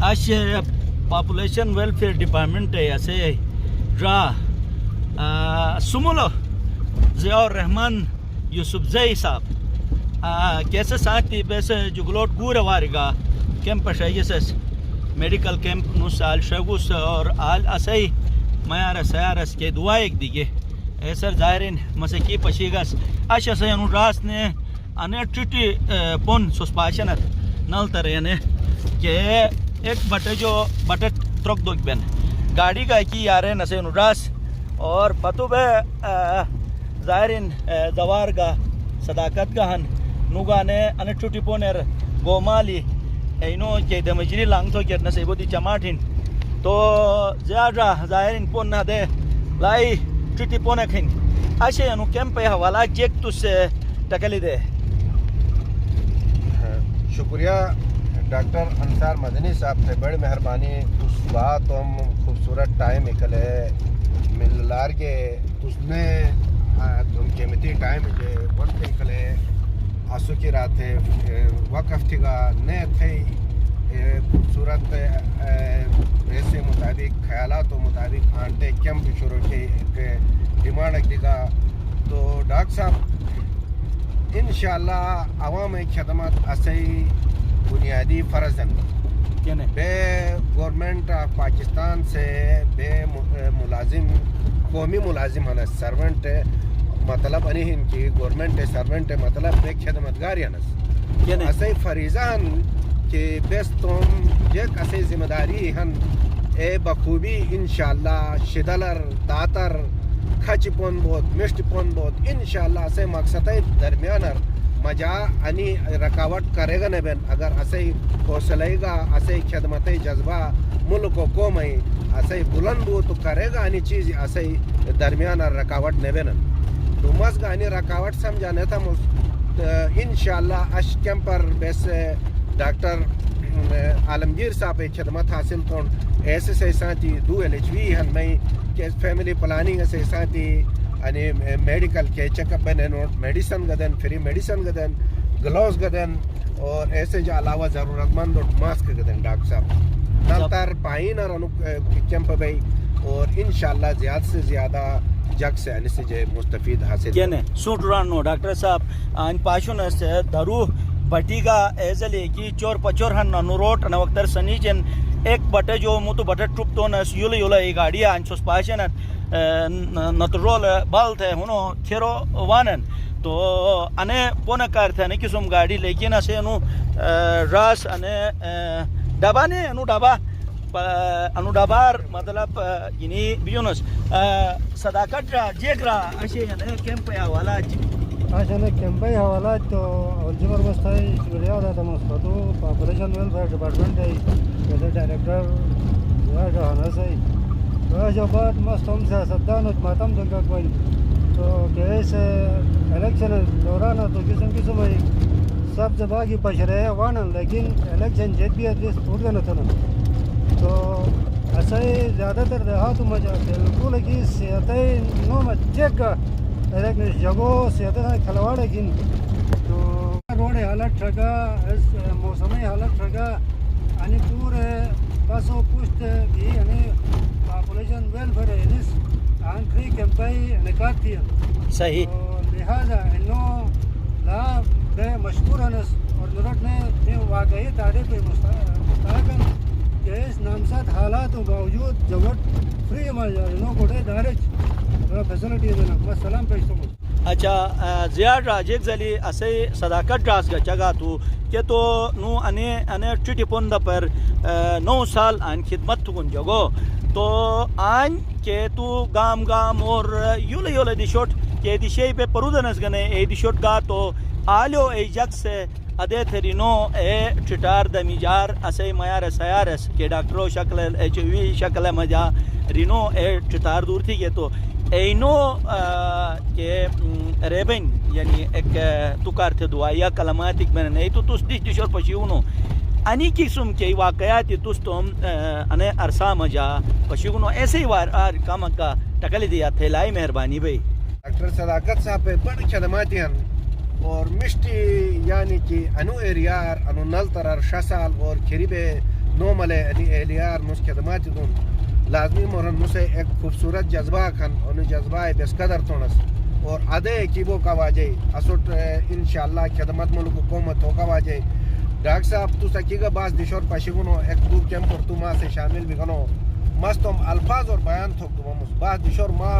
اش population welfare department ایسے را سمولو ضیاء الرحمن یوسف زئی صاحب کیسے ساتھی بیسے جگلوٹ گور وارگا کیمپ شایسس میڈیکل کیمپ نو سال شگوس اور آل اسائی میار سیارس کے دعا ایک دیگے ایسر ظاہرین مسکی پشیگس اش اسائی انو راست نے انے ٹیٹی پون سسپاشنت نل ترین کہ ایک بٹے جو بٹے ٹرک دوک بین گاڑی کا کی یارے نسے انو راست اور پتو بے ظاہرین دوار کا صداقت کا ہن نوگانے انے ٹیٹی پونر گومالی اینو کہ دمجری لانگ تو کہ نسے بودی چماٹین تو زیادہ ظاہرین پون نہ دے لائی ٹیٹی پونے کھین اشے انو کیمپ حوالہ چیک تو سے ٹکلی دے. شکریہ ڈاکٹر انصار مدنی صاحب سے بڑی مہربانی اس بات ہم خوبصورت ٹائم نکلے مل لار کے اس نے تم قیمتی ٹائم کے وقت نکلے آسو کی رات وقف تھی گا نئے تھے خوبصورت ایسے مطابق خیالات و مطابق آنٹے کیمپ شروع کی ایک ڈیمانڈ کی گا. تو ڈاکٹر صاحب انشاءاللہ عوام خدمت اسی بنیادی فرض ہیں بے گورنمنٹ آف پاکستان سے بے ملازم قومی ملازم ہیں سرونٹ مطلب انہیں ان کی گورنمنٹ سرونٹ مطلب بے خدمتگار ہیں اسی فریضہ ہیں کہ بیس تم جیک اسی ذمہ داری ہیں اے بخوبی انشاءاللہ شدلر داتر کھچ پون بہت مشت پون بہت انشاءاللہ اسے مقصد درمیانر مجا انی رکاوٹ کرے گا نبین اگر اسے حوصلے گا اسے خدمت جذبہ ملک و قوم اسے بلند ہو تو کرے گا انی چیز اسے درمیانر رکاوٹ نبین تو مز گا انی رکاوٹ سمجھانے تھا انشاءاللہ اش کیمپر بیس ڈاکٹر عالمگیر صاحب خدمت حاصل کون ایسے سے ساتھی دو LHV ہیں میں کہ فیملی پلاننگ سے ساتھی یعنی میڈیکل کے چیک اپ بین میڈیسن گدن فری میڈیسن گدن گلوز گدن اور ایسے جو علاوہ ضرورت مند اور ماسک گدن ڈاکٹر صاحب نلتر پائن اور انو کیمپ بھائی اور انشاءاللہ زیادہ سے زیادہ جگ سے یعنی سے جو مستفید حاصل کینے سوٹ رانو ڈاکٹر صاحب ان پاشون سے درو بٹی کا ایزلی کی چور پچور ہن نوروٹ نوکتر سنیچن ایک بٹے جو مو تو بٹے ٹرپ تو نس یولا یولا ای گاڑی ان سوس پاشن نترول بال تھے ہنو کھیرو وانن تو انے پونا کار تھے نے کسم گاڑی لیکن اسے انو راس انے ڈبا نے انو ڈبار مطلب یعنی بیونس صداقت را جیگرا اشے نے کیمپ حوالہ آشانے کیمپی حوالہ تو الجبر مستائی شکریہ دا مستدو پاپولیشن ویلفیئر ڈپارٹمنٹ ہے جیسے ڈائریکٹر جہانا سے جو بعد مستم سیاستدان ماتم دنگا کوئی تو کیسے الیکشن دوران تو قسم ہے سب جگہ کی بشرے وانن لیکن الیکشن جیت بھی ایٹلیسٹ ٹوٹ گیا تھا نا تو ایسا ہی زیادہ تر دیہات میں بالکل کی صحتیں نو میں چیک کا ایک جگہ صحت کھلواڑ ہے تو روڈ حالت ٹھگا موسمی حالت ٹھگا یعنی پورے بسوں پشت بھی یعنی پاپولیشن ویلفیئر آنکھری کیمپائی انعقاد کیا صحیح تو لہٰذا انہوں لا بے مشکور انس اور نرٹ نے واقعی تعریف مستحکم کہ اس نامزد حالات و باوجود جوٹ فری مجھا انہوں کو دے دارج فیسلٹی دینا سلام پیش تو اچھا زیاد راجیک زلی اسے صداقت راس گا چگا تو کہ تو نو انے ٹیٹی پوند پر 9 سال آن خدمت تکن جگو تو آن کہ تو گام اور یولا دی شوٹ کہ دی شئی پہ پرودنس گنے اے دی شوٹ گا تو آلیو ای جگ سے ادے تھرینو اے ٹٹار دمیجار اسے میار سیارس کہ ڈاکٹرو شکل HIV شکل مجا رینو اے ٹٹار دور تھی کہ تو اینو کہ ریبن یعنی ایک تکار تھے دعائیا کلمات ایک میں نہیں تو تس دیش اور پشیونو انی قسم کے واقعات تس تو انے عرصہ مجا پشیونو ایسے ہی وار کام کا ٹکلی دیا تھے لائی مہربانی بھائی. ڈاکٹر صداقت صاحب پہ بڑی خدمات ہیں اور مشتی یعنی کہ انو ایریار انو نل ترار 6 سال اور کھری بے نوملے اہلیار نس خدمات دون لازمی مرن نسے ایک خوبصورت جذبہ کھن ان جذبہ بس قدر تونس اور ادے کیبو کا واجے اسٹ انشاءاللہ خدمت ملک حکومت ہو کا واجے ڈاکٹر صاحب تو سکیگا باس دشور پشگونو ایک دو کیمپ اور تو ما سے شامل بھی گنو مستم الفاظ اور بیان تھوک دو باس دشور ما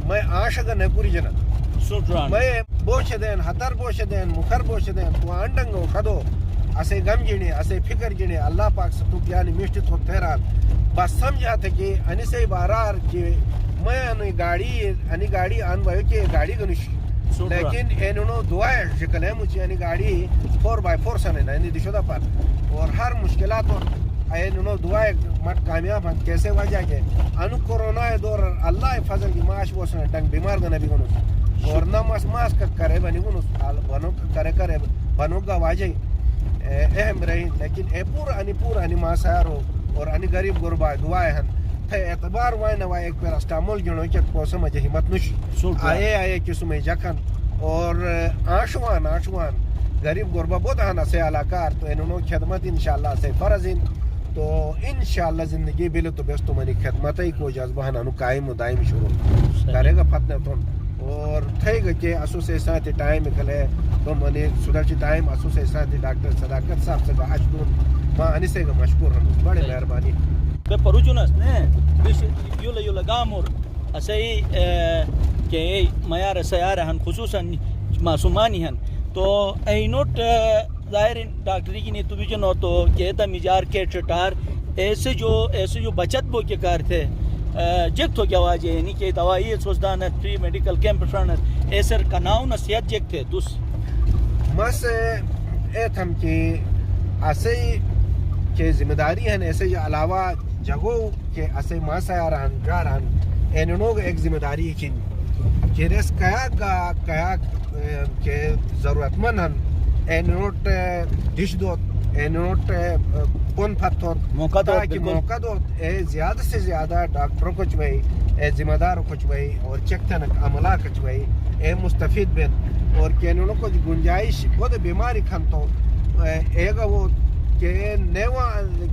میں عاشق نے پوری جنت شکران میں بوش دین ہتر بوش دین مخر بوش دین تو انڈنگو خدو اسے غم گینے اسے فکر گینے اللہ پاک ستو یعنی مشت تو تیران بس سمجھا تھا کہ انی سے بارار کہ میں انی گاڑی ان بھائی کہ گاڑی گنش لیکن انہوں دعائیں شکل ہے مجھے یعنی گاڑی 4x4 سنے نا دشودہ پر اور ہر مشکلات اور انہوں دعائیں مٹ کامیاب ہیں کیسے وجہ کہ انو کورونا دور اللہ فضل کی معاش وہ سنے ڈنگ بیمار گنے بھی گنس اور نہ ماسک کرے بنی گنس بنو کرے بنو گا واجہ اہم رہی لیکن اے پورا انی ماسار ہو اور انی غریب غربا دعائیں ہیں تھے اعتبار وائے نہ وائے ایک پیر استعمال گنو کہ پوسے مجھے ہمت نش آئے کسمے جکن اور آشوان غریب غربا بہت ہنا سے علاقار تو انہوں خدمت انشاءاللہ سے فرض ان تو انشاءاللہ زندگی بلے تو بیس تو منی خدمت ہی کو جذبہ ہنانو قائم و دائم شروع کرے گا فتنے تون اور تھے گا کہ اسو سے ساتھ ٹائم کلے تو منی سدرچی ٹائم اسو سے ساتھ ڈاکٹر صداقت صاحب سے گا دون ماں انی سے گا مشکور ہنو بڑے مہربانی بے پروجونس نے یولا گامور اسے کہ میار سیار ہن خصوصاً معصومانی ہن تو اینوٹ ظاہر ڈاکٹری کی نیتو بھی جنو تو کہتا مجار کے چٹار ایسے جو بچت بو کے کار تھے جگ تو کیا واجہ یعنی کہ دوائی سوزدانت پری میڈیکل کیمپ فرانت ایسر کناؤ نصیحت جگ تھے دوس مس ایت ہم کی اسے کہ ذمہ داری ہیں ایسے جو علاوہ جگو کہ اسے ماں سیاران جاران اینونوگ ایک ذمہ داری کن کہ رس کیا کہ ضرورت مند ہن اینوٹ ڈش دوت اینوٹ پن پتھر موقع دوت اے زیادہ سے زیادہ ڈاکٹروں کو چوئی اے ذمہ داروں کو چوئی اور چکتن عملہ کو چوئی اے مستفید بن اور کہ انہوں کو گنجائش خود بیماری کھن تو اے گا وہ کہ نیوا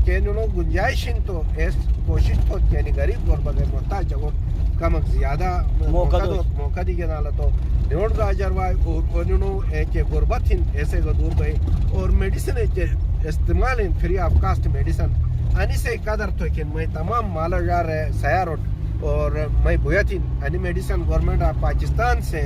کہ انہوں گنجائش ان تو ایس کوشش تو یعنی غریب اور بغیر محتاج جگہ کم زیادہ موقع دی گنا تو نیوٹ کا اجروائی اور انہوں ایک غربت ہن ایسے کا دور گئی اور میڈیسن استعمال in free of cost medicine انی سے قدر تو کہ میں تمام مالا جار سیاروٹ اور میں بویتین انی میڈیسن گورنمنٹ آف پاکستان سے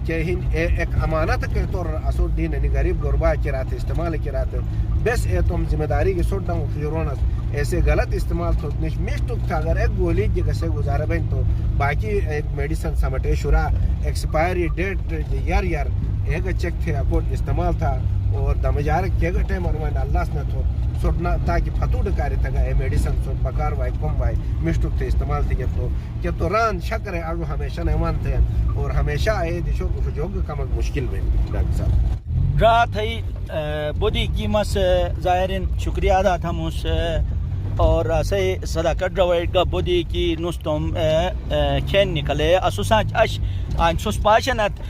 کہ ہن ایک امانت کے طور اسود دین یعنی غریب غربا کے رات استعمال کے رات بس اے تم ذمہ داری کے سوٹ دوں فیرونس ایسے غلط استعمال تو مشت تھا اگر ایک گولی کے کسے گزارے بین تو باقی ایک میڈیسن سمٹے شورا ایکسپائری ڈیٹ یار ایک چیک تھے اپورٹ استعمال تھا اور دمجار کے گٹے مروان اللہ نے تو سوٹنا تاکہ فتو ڈکارے تھا اے میڈیسن سوٹ پکار وائی کم وائی مشت تھے استعمال تھے کہ تو ران شکر ہے اگو ہمیشہ نمان تھے اور ہمیشہ اے دیشو کو جوگ کم مشکل میں ڈاکٹر صاحب رات ہے بودی قیمت ظاہرین شکریہ ادا تھا مجھ اور اسے صداقت روایت کا بودی کی نستم کھین نکلے اسوسانچ اش انسوس پاشنت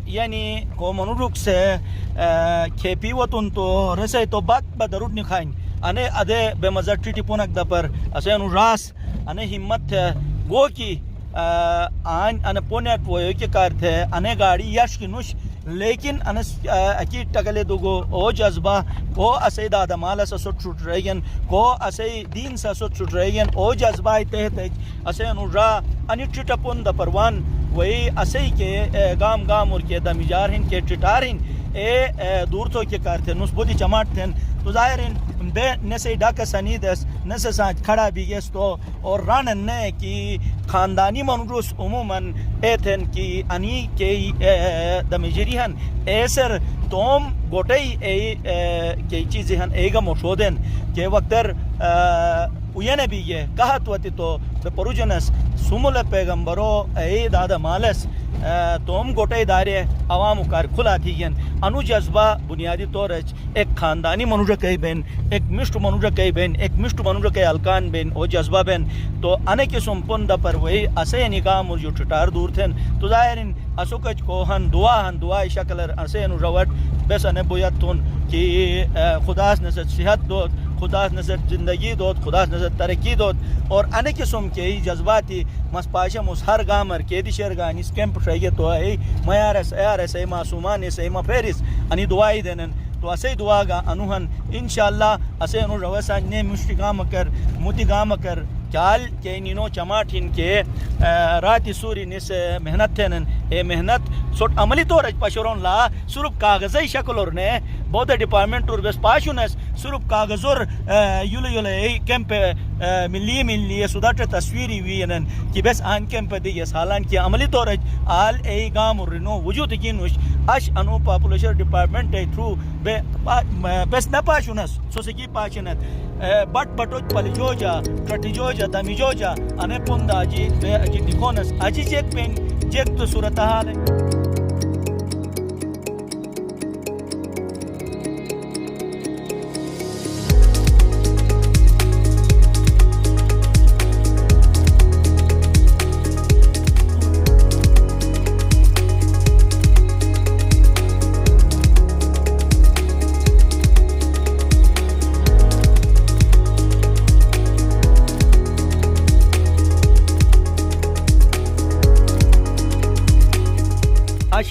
یعنی کو منورک سے کھیپی وطن تو رسے تو بات بدرود نکھائن انے ادے بے مزر ٹیٹی پونک دپر اسے انو راس انے ہمت گو کی ان پونیٹ وہ کے کار تھے انے گاڑی یش کی نوش لیکن انس اکیٹ ٹکلے دوگو او جذبہ کو اسے دادا مالا سا سوٹ چھوٹ رہین کو اسے دین سا سوٹ چھوٹ رہین او جذبہ تحت اسے انو را انی ٹیٹا پون دا پروان وہی اسے کے گام اور کے دمیجار ہن کے ٹٹار ہن اے دور تو کے کار تھے نس بودی چماٹ تھے تو ظاہر بے نسے ڈاکہ سنیدس نسے سانچ کھڑا بھی گیس تو اور رانن نے کی خاندانی منروس عموماً ایتھن کی انی کے دمیجری ہن ایسر توم گوٹئی کی چیزیں ہن ایگا مشودن کہ وقتر اوینے بھی یہ کہت وتی تو بے پروجنس سمول پیغمبرو اے دادا مالس توم گوٹے دارے عوام کار کھلا تھی گن انو جذبہ بنیادی طور ایک خاندانی منوجہ کئی بین ایک مشت منوجہ کئی بین ایک مشت منوجہ کئی الکان بین او جذبہ بین تو انے کی سمپن دا پر وہی اسے نکام اور جو ٹٹار دور تھیں تو ظاہرین اسو کچ کو ہن دعا شکل اسے انو روٹ بس انے بویت تھون کہ خداس نسد صحت دو خدا نظر زندگی دوت خدا نظر ترقی دوت اور ان قسم کے جذباتی مس پاشم اس ہر گامر کے دی شرگان اس کیمپ شیے تو ہے میارس ایارس ای معصومان سے ما فیرس انی دعائی دینن تو اسے دعا گا انوہن انشاءاللہ اسے انو روسان نے مشتی گام کر موتی گام کر چال کے نینو چماٹھن کے راتی سوری نس محنت تھنن اے محنت سوٹ عملی طور پشرون لا صرف کاغذی شکل اور نے بہت ڈپارٹمنٹ اور بس پاشونس صرف کاغذ اور یولے کیمپ ملی سداٹ تصویری وینن کہ بس آن کیمپ دی یہ سالان کی عملی طور آل اے گام اور نو وجود کی نوش اش انو پاپولیشن ڈپارٹمنٹ تھرو بس نہ پاشونس سوسکی پاشنت بٹ بٹوچ پلی جوجا کٹی جوجا دمی جوجا انے پوندا جی دیکھونس اجی چیک پین چیک تو صورتحال ہے.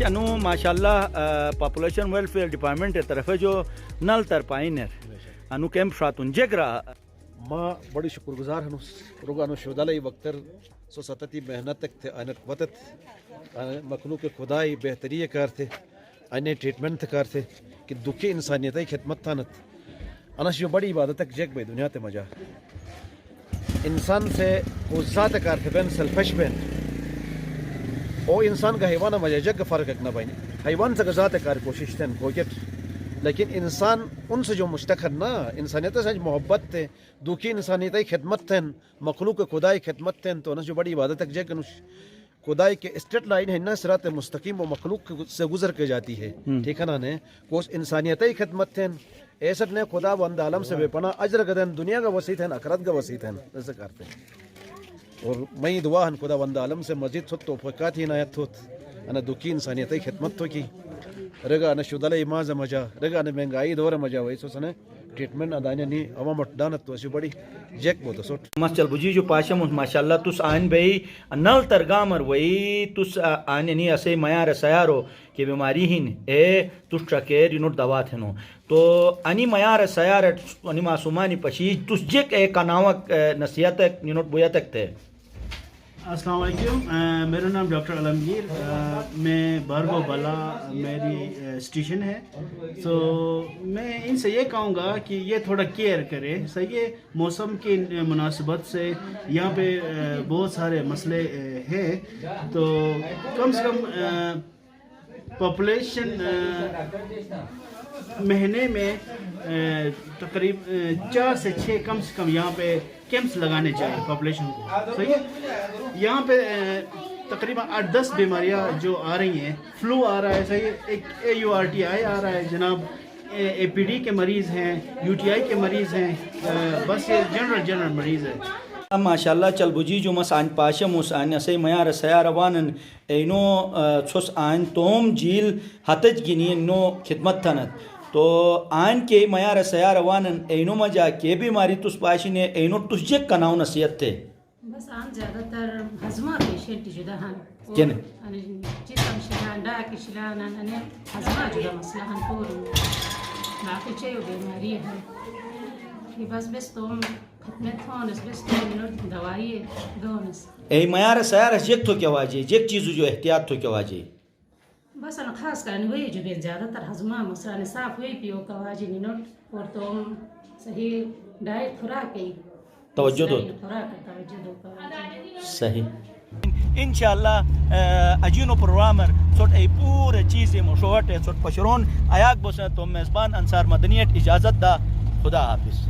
انو ماشاءاللہ پاپولیشن ویلفیئر ڈپارٹمنٹ طرف جو نل تر پائنر انو کیمپ شاتون جگرا ما بڑی شکر گزار ہنوس روگانو شودالی وقتر سو ستتی محنت تک تھے آنت وطت مخلوق خدای بہتری کار تھے آنے ٹریٹمنٹ کار تھے کہ دکھی انسانیتی خدمت تھانت انس جو بڑی عبادت تک جگ بے دنیا تے مجا انسان سے وہ ذات کار تھے بین سلفش بین او انسان کا حیوان مجھے جگ فرق نہ بین حیوان سے ذات کار کوشش تھے کوکٹ لیکن انسان ان سے جو مشتخر نہ انسانیت سے محبت تھے دکھی انسانیتی خدمت تھے مخلوق خدائی خدمت تھے تو انس جو بڑی عبادت تک جگ خدائی کے اسٹیٹ لائن ہے نہ صراط مستقیم و مخلوق سے گزر کے جاتی ہے ٹھیک ہے نا نے کو انسانیتی خدمت تھے ایسا نے خدا بند عالم سے بے پناہ اجر گدن دنیا کا وسیع ہے آخرت کا وسیع ہے ایسے کرتے ہیں اور میں دعا ہن خدا بند عالم سے مزید ہو توفیقات ہی عنایت ہوت انا دکھی انسانیتی خدمت ہو کی رگا انا شدل ماز مجا رگا انا مہنگائی دور مجا ویسو سنے ٹریٹمنٹ ادانے نی اما مٹ دانت تو اسی بڑی جیک بوت سوٹ مس چل بجی جو پاشم ماشاءاللہ تس آن بی نل ترگامر وی تس آن نی اسے میار سیارو کہ بیماری ہن اے تس ٹرکیر نوٹ دوا تھنو تو انی میار سیار انی معصومانی پشی تس جیک اے کناوک نصیحت نوٹ بویا تک تھے. السلام علیکم میرا نام ڈاکٹر علمگیر میں بھارگو بلا میری اسٹیشن ہے تو میں ان سے یہ کہوں گا کہ یہ تھوڑا کیئر کرے صحیح موسم کی مناسبت سے یہاں پہ بہت سارے مسئلے ہیں تو کم سے کم پاپولیشن مہینے میں تقریب 4 سے 6 کم سے کم یہاں پہ کیمپس لگانے چاہیے پاپولیشن کو صحیح ہے. یہاں پہ تقریباً 8-10 بیماریاں جو آ رہی ہیں فلو آ رہا ہے صحیح ایک AURTI آ رہا ہے جناب APD کے مریض ہیں UTI کے مریض ہیں بس یہ جنرل مریض ہے. ماشاءاللہ چل بجی جو مس آن پاشم اس آن اسے میار سیار وانن اینو چھس آن توم جیل ہتج گنی نو خدمت تھنت تو آن کے میار سیار وانن اینو مجا کے بیماری تس پاشنے اینو تس جیک کناو نصیحت تھے بس آن زیادہ تر ہضمہ پیشنٹ جدا ہن کن جسم شلان ڈاک شلان انہیں ہضمہ جدا مسئلہ ہن پور باقی چاہیے بیماری ہے کہ بس توم خدمت ہونس بس توم دوائی دونس ای میار سیار جیک تو کیا واجی جیک چیزو جو احتیاط تو کیا واجی بس انا خاص کرنے وہی جو بین زیادہ تر ہضمہ مسئلہ صاف ہوئی پیو کا واجی نینوٹ اور توم صحیح ڈائٹ خوراک کی توجہ دو صحیح انشاءاللہ اجینو پروگرامر سوٹ ای پورے چیزیں مشوٹ سوٹ پشرون آیاک بسن تو میزبان انصار مدنیت اجازت دا خدا حافظ.